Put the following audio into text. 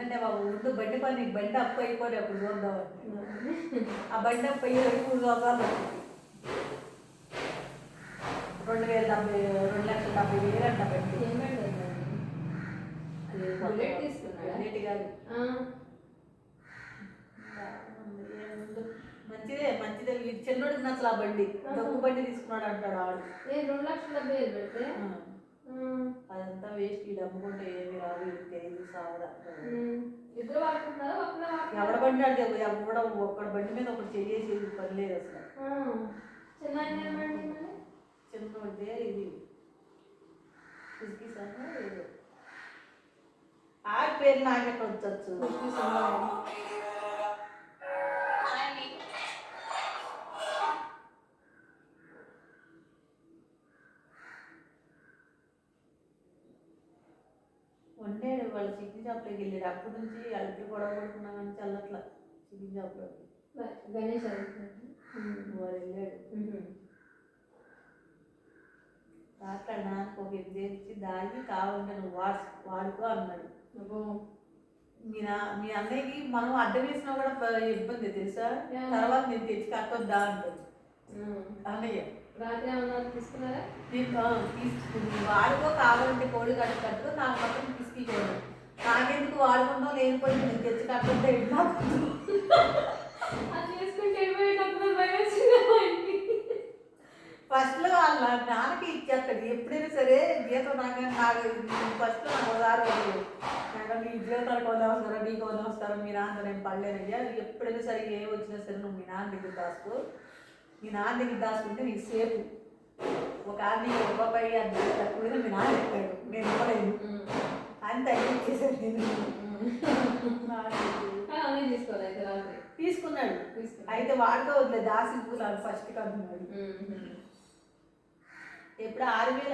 అన్నంటే బాబు ముందు బండి పని బండి అప్పు అయిపోయి అప్పుడు చూద్దామని ఆ బండి అప్పు అయ్యి 2-3 సంవత్సరాలు 2,70,000 అంట బండి. మంచిదే చిన్నోడికి నచ్చలు ఆ బండి డబ్బు బండి తీసుకున్నాడు అంటాడు ఆడు. 2,70,000 పెడితే అదంతా వేస్ట్. ఈ డబ్బుకుంటే ఏమి రాదు తెలియదు సావదా. ఇద్దరు వాడుకుంటున్నారా ఎవడ బండి అంటే ఎవడ ఒకటి బండి మీద ఒకటి చేసేది పని లేదు అసలు. చిన్నోడిదే ఇది ఏదో ఆ పేరు నాకెక్కడ వచ్చచ్చు. వండాడు వాళ్ళు చికెన్ షాప్లోకి వెళ్ళాడు. అప్పటి నుంచి అల్పి గొడవ పడుకున్నా కానీ చల్లట్లా చికెన్ షాప్లోకి. గణేష్ వాడు వెళ్ళాడు. అక్కడ నాకు ఒక ఎగ్జామ్స్ దాగి కావాలంటే నువ్వు వాడుకో అన్నాడు. మీ అన్నయ్యకి మనం అడ్డం వేసినా కూడా ఇబ్బంది తెలుసా. తర్వాత నేను తెచ్చి కట్టొద్దా అంటుంది అన్నయ్య. తీసుకున్నారా తీసుకుంది. వాడుకో కావాలంటే కోడి కట్టు నాకు మాత్రం తీసుకెళ్ళాడు. నాకెందుకు వాడుకుంటాం లేనిపోయి నేను తెచ్చి కట్టొద్దా ఇట్లా ఫస్ట్లో వాళ్ళ నాన్నకి ఇచ్చేస్తాడు ఎప్పుడైనా సరే. జీతం నాకు ఫస్ట్లో నాకు ఒకసారి మీ జీవితాలకు వదిలేస్తారా నీకు వదిలేస్తారా మీ నాన్న నేను పడలేనయ్యా. ఎప్పుడైనా సరే ఏ వచ్చినా సరే నువ్వు మీ నాన్న దగ్గర దాచుకో. మీ నాన్న దగ్గర దాచుకుంటే నీకు సేపు. ఒక ఆమె రూపాయి అది తక్కువ మీ నాన్న చెప్పాడు నేను ఇవ్వలేదు అని తగ్గించేసాడు. నేను తీసుకున్నాడు. అయితే వాడుకో వదిలేదు దాసి పూలాడు ఫస్ట్ కంటున్నాడు. ఎప్పుడు 6,000